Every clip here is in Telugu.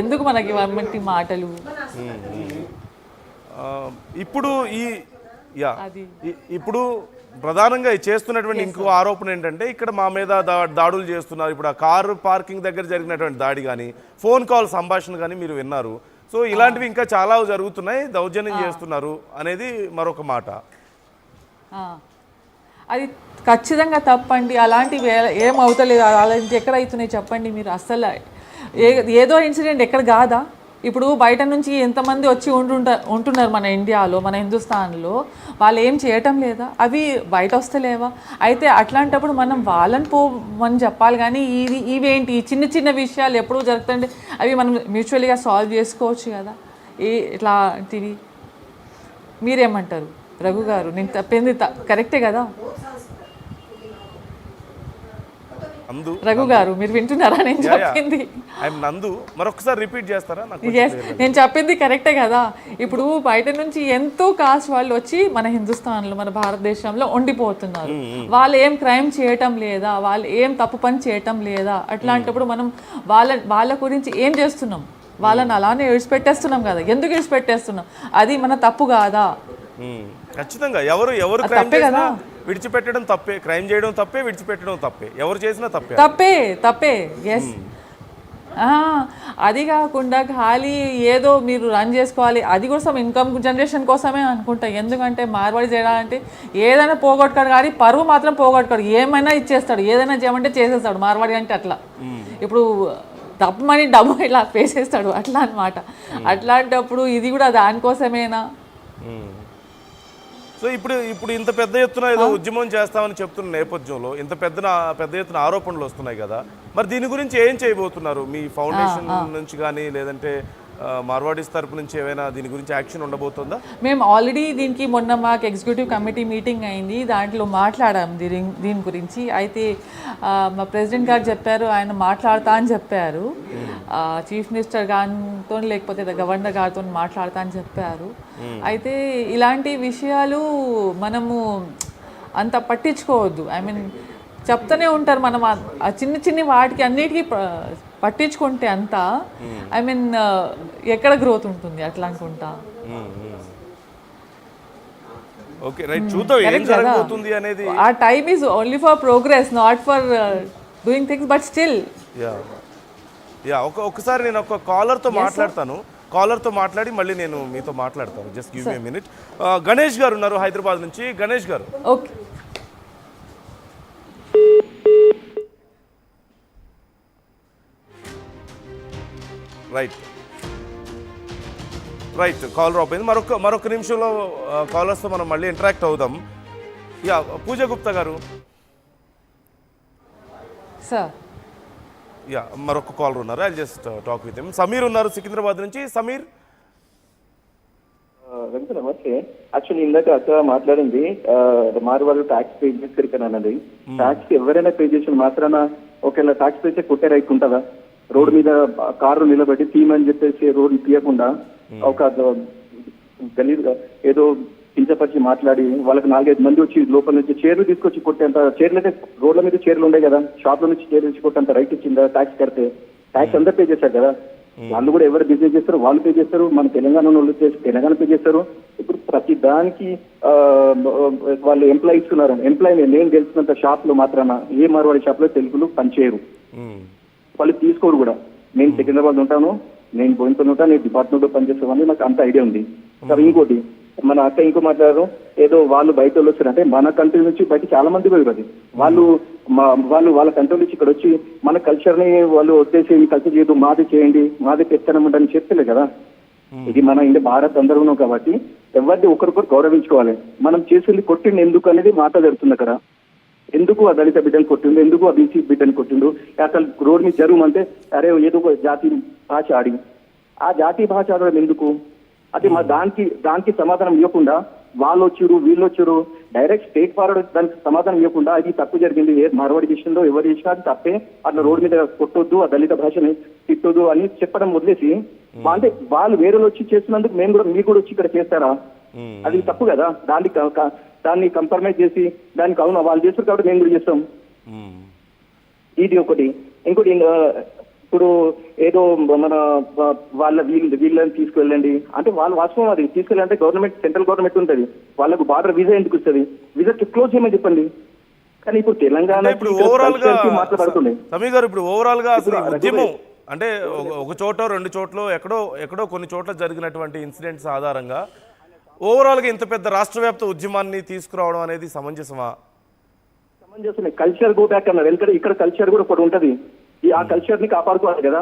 ఎందుకు మనకి ఇవన్నీ మాటలు? ఇప్పుడు ఈ యా అది ఇప్పుడు ప్రధానంగా చేస్తున్నటువంటి ఇంకో ఆరోపణ ఏంటంటే ఇక్కడ మా మీద దాడులు చేస్తున్నారు. ఇప్పుడు ఆ కారు పార్కింగ్ దగ్గర జరిగినటువంటి దాడి కానీ ఫోన్ కాల్ సంభాషణ కానీ మీరు విన్నారు. సో ఇలాంటివి ఇంకా చాలా జరుగుతున్నాయి, దౌర్జన్యం చేస్తున్నారు అనేది మరొక మాట. అది ఖచ్చితంగా తప్పండి. అలాంటివి ఏమవుతలేదు. అలాంటి ఎక్కడ అవుతున్నాయి చెప్పండి మీరు. అస్సలు ఏదో ఇన్సిడెంట్ ఎక్కడ కాదా? ఇప్పుడు బయట నుంచి ఎంతమంది వచ్చి ఉంటున్నారు మన ఇండియాలో, మన హిందుస్థాన్లో, వాళ్ళు ఏం చేయటం లేదా? అవి బయట వస్తలేవా? అయితే అట్లాంటప్పుడు మనం వాళ్ళని పోమని చెప్పాలి. కానీ ఇవేంటి చిన్న చిన్న విషయాలు ఎప్పుడూ జరుగుతుంటే అవి మనం మ్యూచువల్గా సాల్వ్ చేసుకోవచ్చు కదా. ఇట్లాంటివి మీరేమంటారు రఘు గారు? నేను చెప్పింది కరెక్టే కదా రఘు గారు? మీరు వింటున్నారా నేను చెప్పింది? నందు మరొకసారి రిపీట్ చేస్తారా? నేను చెప్పింది కరెక్టే కదా. ఇప్పుడు బయట నుంచి ఎంతో కాస్ట్ వాళ్ళు వచ్చి మన హిందుస్థాన్లో, మన భారతదేశంలో ఉండిపోతున్నారు. వాళ్ళు ఏం క్రైమ్ చేయటం లేదా? వాళ్ళు ఏం తప్పు పని చేయటం లేదా? అట్లాంటప్పుడు మనం వాళ్ళ గురించి ఏం చేస్తున్నాం? వాళ్ళని అలానే విడిచిపెట్టేస్తున్నాం కదా. ఎందుకు విడిచిపెట్టేస్తున్నాం? అది మన తప్పు కాదా? ఖచ్చితంగా ఎవరు తప్పే కదా. విడిచిపెట్టడం తప్పే, క్రైమ్ చేయడం తప్పే, విడిచిపెట్టడం తప్పే, ఎవరు చేసినా తప్పే. ఎస్. అది కాకుండా ఖాళీ ఏదో మీరు రన్ చేసుకోవాలి, అది కోసం ఇన్కమ్ జనరేషన్ కోసమే అనుకుంటా. ఎందుకంటే మార్వాడి చేయాలంటే ఏదైనా పోగొట్టుకోడు, కానీ పరువు మాత్రం పోగొట్టుకోడు. ఏమైనా ఇచ్చేస్తాడు, ఏదైనా చేయమంటే చేసేస్తాడు మార్వాడి అంటే. అట్లా ఇప్పుడు తప్పమని డబ్బు ఇలా వేసేస్తాడు అట్లా అనమాట. అట్లాంటప్పుడు ఇది కూడా దానికోసమేనా? సో ఇప్పుడు ఇంత పెద్ద ఎత్తున ఏదో ఉద్యమం చేస్తామని చెప్తున్న నేపథ్యంలో ఇంత పెద్ద ఎత్తున ఆరోపణలు వస్తున్నాయి కదా, మరి దీని గురించి ఏం చేయబోతున్నారు? మీ ఫౌండేషన్ నుంచి కానీ లేదంటే మార్వాడీస్ తరపు నుంచి ఏమైనా దీని గురించి యాక్షన్ ఉండబోతుందా? మేము ఆల్రెడీ దీనికి మొన్న మాకు ఎగ్జిక్యూటివ్ కమిటీ మీటింగ్ అయింది, దాంట్లో మాట్లాడాం దీని గురించి. అయితే మా ప్రెసిడెంట్ గారు చెప్పారు, ఆయన మాట్లాడతా అని చెప్పారు. చీఫ్ మినిస్టర్ గారితో లేకపోతే గవర్నర్ గారితో మాట్లాడతా అని చెప్పారు. అయితే ఇలాంటి విషయాలు మనము అంత పట్టించుకోవద్దు. ఐ మీన్ చెప్తూనే ఉంటారు, మనం ఆ చిన్న వాటికి అన్నిటికీ పట్టించుకుంటే అంతా ఐ మీన్ ఎక్కడ గ్రోత్ ఉంటుంది అట్లా అనుకుంటా. ఆ time is only for progress, not for doing things, but still. ఒకసారి నేను ఒక కాలర్తో మాట్లాడతాను, కాలర్తో మాట్లాడి మళ్ళీ నేను మీతో మాట్లాడతాను. Just give me minute. Ganesh గారు ఉన్నారు హైదరాబాద్ నుంచి. గణేష్ గారు. ఓకే. రైట్ కాల్ డ్రాప్ అయింది. మరొక నిమిషంలో కాలర్స్తో మనం మళ్ళీ ఇంటరాక్ట్ అవుదాం. పూజ గుప్తా గారు. సార్ మరొక కాలర్ ఉన్నారు, I just talk with him. Sameer ఉన్నారు సికింద్రాబాద్ నుంచి. సమీర్. నమస్తే. యాక్చువల్లీ ఇందాక అక్క మాట్లాడింది మార్వాళ్ళు ట్యాక్స్ పే చేస్తారు అన్నది. ట్యాక్స్ ఎవరైనా పే చేసిన మాత్రాన ఒకవేళ ట్యాక్స్ పే చేస్తే కొట్టే రైట్ ఉంటుందా? రోడ్డు మీద కారు నిలబెట్టి తీయమని చెప్పేసి రోడ్డు తీయకుండా ఒక గలీజ్గా ఏదో కించపరిచి మాట్లాడి వాళ్ళకి 4-5 మంది వచ్చి లోపల నుంచి చైర్లు తీసుకొచ్చి కొట్టేంత, చైర్లు అయితే రోడ్ల మీద చైర్లు ఉండే కదా, షాప్ల నుంచి చైర్లు తెచ్చి కొట్టేంత రైట్ ఇచ్చిందా? ట్యాక్స్ కడితే ట్యాక్స్ అందరూ పే చేశారు కదా. వాళ్ళు కూడా ఎవరు బిజినెస్ చేస్తారు వాళ్ళు పే చేస్తారు, మన తెలంగాణ వాళ్ళు తెలంగాణ పే చేస్తారు. ఇప్పుడు ప్రతి దానికి వాళ్ళు ఎంప్లాయీస్ ఉన్నారు. ఎంప్లాయీ నేను తెలిసినంత షాప్ లో మాత్రాన ఏ మార్వాడి షాప్ లో తెలుగులు పనిచేయరు, వాళ్ళు తీసుకోరు కూడా. నేను సికింద్రాబాద్ ఉంటాను, నేను బోయినపల్లి ఉంటాను, నేను డిపార్ట్మెంట్ లో పనిచేస్తామని నాకు అంత ఐడియా ఉంది. ఇంకోటి మన అక్క ఇంకో మాట్లాడారు, ఏదో వాళ్ళు బయట వాళ్ళు వస్తారంటే మన కంట్రీ నుంచి బయట చాలా మంది పోయారు. అది వాళ్ళు వాళ్ళ కంట్రీ నుంచి ఇక్కడ వచ్చి మన కల్చర్ ని వాళ్ళు వదిలేసి కల్చర్ చేయదు, మాది చేయండి, మాది పెత్తనమంటని చెప్తలే కదా. ఇది మన ఇండియా భారత్ అందరూ ఉన్నాం కాబట్టి ఎవరిని ఒకరికొకరు గౌరవించుకోవాలి. మనం చేసింది కొట్టింది ఎందుకు అనేది మాట్లాడుతుంది అక్కడ. ఎందుకు ఆ దళిత బిడ్డను కొట్టిండు, ఎందుకు ఆ బీసీ బిడ్డను కొట్టిండు, అసలు రోడ్ మీద జరుగుమంటే అరే ఏదో ఒక జాతి భాష ఆడి ఆ జాతి భాష ఆడడం ఎందుకు? అది మా దానికి సమాధానం ఇవ్వకుండా వాళ్ళు వచ్చారు వీళ్ళు వచ్చారు డైరెక్ట్ స్టేట్ ఫార్వర్డ్ దానికి సమాధానం ఇవ్వకుండా అది తప్పు జరిగింది, మార్వాడి విషయంలో ఎవరు చేసినా అది తప్పే, అట్లా రోడ్డు మీద కొట్టొద్దు, ఆ దళిత భాషని తిట్టొద్దు అని చెప్పడం వదిలేసి అంటే వాళ్ళు వేరే వచ్చి చేస్తున్నందుకు మీరు కూడా వచ్చి ఇక్కడ చేస్తారా? అది తప్పు కదా. దాన్ని కంప్రమైజ్ చేసి దానికి అవును వాళ్ళు చేస్తారు కాబట్టి మేము కూడా చేస్తాం. ఇది ఒకటి. ఇంకోటి ఇప్పుడు ఏదో మన వీళ్ళని తీసుకువెళ్ళండి అంటే వాళ్ళు వాస్తవం అది తీసుకెళ్ళాలంటే గవర్నమెంట్ సెంట్రల్ గవర్నమెంట్ ఉంటుంది, వాళ్ళకు బార్డర్ వీసా ఎందుకు వస్తుంది, వీసా క్లోజ్ చేయమని చెప్పండి. కానీ ఇప్పుడు తెలంగాణ ఇప్పుడు ఓవరాల్ గా మాట్లాడుతుంది సమీ గారు, ఇప్పుడు ఓవరాల్ గా అసలు ఈ ఉద్యమం అంటే ఒక చోట రెండు చోట్ల ఎక్కడో కొన్ని చోట్ల జరిగినటువంటి ఇన్సిడెంట్స్ ఆధారంగా ఓవరాల్ గా ఇంత పెద్ద రాష్ట్ర వ్యాప్త ఉద్యమాన్ని తీసుకురావడం అనేది సమంజసమా? సమంజసమే. కల్చర్ గో బ్యాక్ అన్నారు. ఎందుకంటే ఇక్కడ కల్చర్ కూడా ఒకటి ఉంటది, ఆ కల్చర్ ని కాపాడుకోవాలి కదా.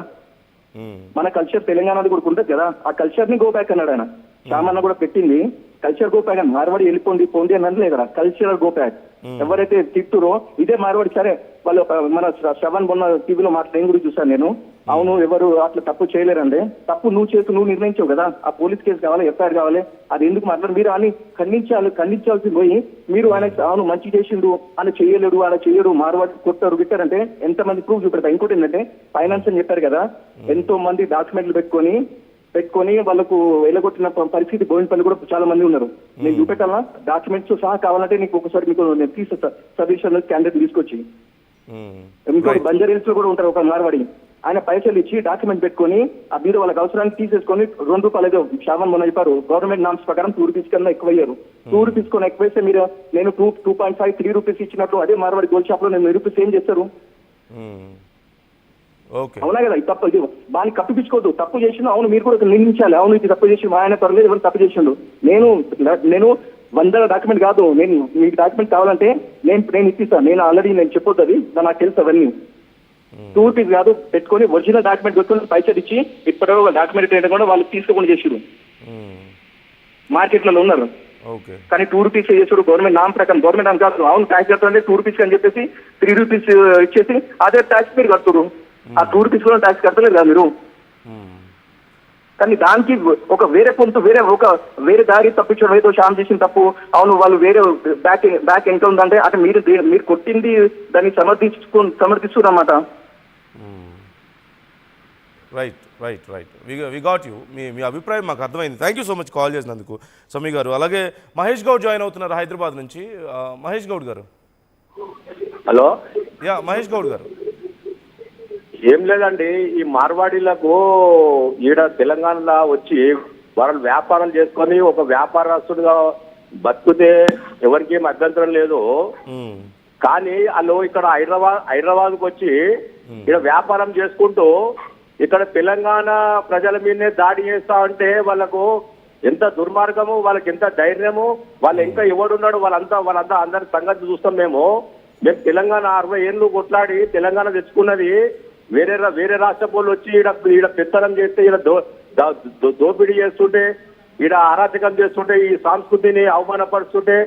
మన కల్చర్ తెలంగాణది కూడా ఉంటుంది కదా, ఆ కల్చర్ ని గో బ్యాక్ అన్నాడు ఆయన. సామాన్య కూడా పెట్టింది కల్చర్ గో బ్యాక్ అని. మార్వాడి వెళ్ళిపోండి పోండి అని అనలేదు కదా, కల్చరల్ గో బ్యాక్. ఎవరైతే తిట్టురో ఇదే మార్వాడి. సరే వాళ్ళు మన శ్రవణ్ మొన్న టీవీలో మాట్లాడిన గురించి చూసాను నేను. అవును ఎవరు అట్లా తప్పు చేయలేరండి, తప్పు నువ్వు నిర్ణయించావు కదా, ఆ పోలీస్ కేసు కావాలి, ఎఫ్ఐఆర్ కావాలి, అది ఎందుకు మాట్లాడు మీరు అని ఖండించాల్సి పోయి మీరు ఆయన అవును మంచి చేసిండు, ఆయన చేయలేడు, ఆయన చేయడు, మార్వాడి కొట్టారు గిట్టారంటే ఎంతమంది ప్రూఫ్ చూపెడతారు. ఇంకోటి ఏంటంటే ఫైనాన్స్ అని చెప్పారు కదా, ఎంతో మంది డాక్యుమెంట్లు పెట్టుకొని వాళ్ళకు వెళ్ళగొట్టిన పరిస్థితి బోయినపల్లి కూడా చాలా మంది ఉన్నారు. నేను చూపెట్టాలా డాక్యుమెంట్స్ సహా కావాలంటే నీకు ఒకసారి మీకు నేను తీసేస్తా సజెషన్ క్యాండిడేట్ తీసుకొచ్చి. ఇంకోటి బంజారీల్స్ లో కూడా ఉంటారు ఒక మార్వాడి, ఆయన పైసలు ఇచ్చి డాక్యుమెంట్ పెట్టుకొని ఆ మీద వాళ్ళకి అవసరానికి తీసేసుకొని ₹2 ఏదో శ్రావణ్ మొన్న చెప్పారు గవర్నమెంట్ నామ్స్ ప్రకారం ₹2 కన్నా ఎక్కువ అయ్యారు. ₹2 కొని ఎక్కువైతే మీరు నేను 2.5 ₹3 ఇచ్చినట్లు అదే మార్వాడి గోల్డ్ షాప్ లో నేను ₹1 ఏం చేస్తారు? అవునా కదా, ఇది తప్పు. ఇది దాన్ని కప్పిపించుకోవద్దు. తప్పు చేసిండు అవును మీరు కూడా నిర్ణయించాలి, అవును ఇది తప్పు చేసి ఆయన పర్లేదు ఎవరు తప్పు చేసిండు. నేను 100 డాక్యుమెంట్ కాదు, నేను మీకు డాక్యుమెంట్ కావాలంటే నేను ఇప్పిస్తాను. నేను ఆల్రెడీ నేను చెప్పొద్దు, అది నాకు తెలుసు అవన్నీ. ₹2 కాదు పెట్టుకొని ఒరిజినల్ డాక్యుమెంట్ పెట్టుకొని పైసలు ఇచ్చి ఇప్పటివరకు డాక్యుమెంట్ ఏంటో కూడా వాళ్ళు తీసుకోకుండా చేసారు, మార్కెట్లలో ఉన్నారు. కానీ ₹2 చేసుడు గవర్నమెంట్ నామ్ ప్రకారం, గవర్నమెంట్ నామ్ కాదు. అవును ట్యాక్స్ కట్టాలంటే ₹2 అని చెప్పేసి ₹3 ఇచ్చేసి అదే ట్యాక్స్ మీరు కడుతున్నారు. ఆ ₹2 కూడా ట్యాక్స్ కట్టలేదు కదా మీరు. కానీ దానికి ఒక వేరే పొంతు వేరే దారి తప్పించడం, ఏదో షామ్ చేసిన తప్పు, అవును వాళ్ళు వేరే బ్యాక్ ఎంత ఉందంటే అంటే మీరు కొట్టింది దాన్ని సమర్థిస్తున్నారు అన్నమాట. Right we got you. మీ అభిప్రాయం మాకు అర్థమైంది. Thank you so much call చేసినందుకు సమీ గారు. అలాగే మహేష్ గౌడ్ జాయిన్ అవుతున్నారు హైదరాబాద్ నుంచి. మహేష్ గౌడ్ గారు. హలో. మహేష్ గౌడ్ గారు. ఏం లేదండి, ఈ మార్వాడీలకు ఈడ తెలంగాణలో వచ్చి వాళ్ళు వ్యాపారాలు చేసుకొని ఒక వ్యాపారస్తుడిగా బతుకుతే ఎవరికి ఏం అభ్యంతరం లేదు. కానీ వాళ్ళు ఇక్కడ హైదరాబాద్కు వచ్చి ఇక్కడ వ్యాపారం చేసుకుంటూ ఇక్కడ తెలంగాణ ప్రజల మీదనే దాడి చేస్తా ఉంటే వాళ్ళకు ఎంత దుర్మార్గము, వాళ్ళకి ఎంత ధైర్యము, వాళ్ళు ఇంకా ఎవడున్నాడు వాళ్ళంతా అందరి సంగతి చూస్తాం. మేము తెలంగాణ 60 ఏళ్ళు కొట్లాడి తెలంగాణ తెచ్చుకున్నది. వేరే రాష్ట్ర వాళ్ళు వచ్చి ఈడ పెత్తనం చేస్తే ఈడ దోపిడీ చేస్తుంటే, ఈడ అరాచకం చేస్తుంటే, ఈ సంస్కృతిని అవమానపరుస్తుంటే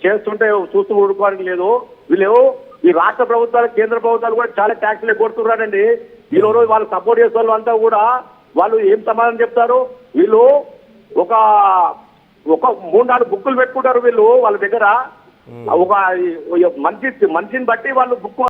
చేస్తుంటే చూస్తూ ఊరుకోవడానికి లేదు. వీళ్ళు ఈ రాష్ట్ర ప్రభుత్వాలు కేంద్ర ప్రభుత్వాలు కూడా చాలా ట్యాక్స్లు కొడుతున్నారండి. ఈ రోజు వాళ్ళు సపోర్ట్ చేసే వాళ్ళు అంతా కూడా వాళ్ళు ఏం సమాధానం చెప్తారు? వీళ్ళు ఒక 3-4 బుక్కులు పెట్టుకుంటారు వీళ్ళు వాళ్ళ దగ్గర. ఒక మనిషిని బట్టి వాళ్ళు బుక్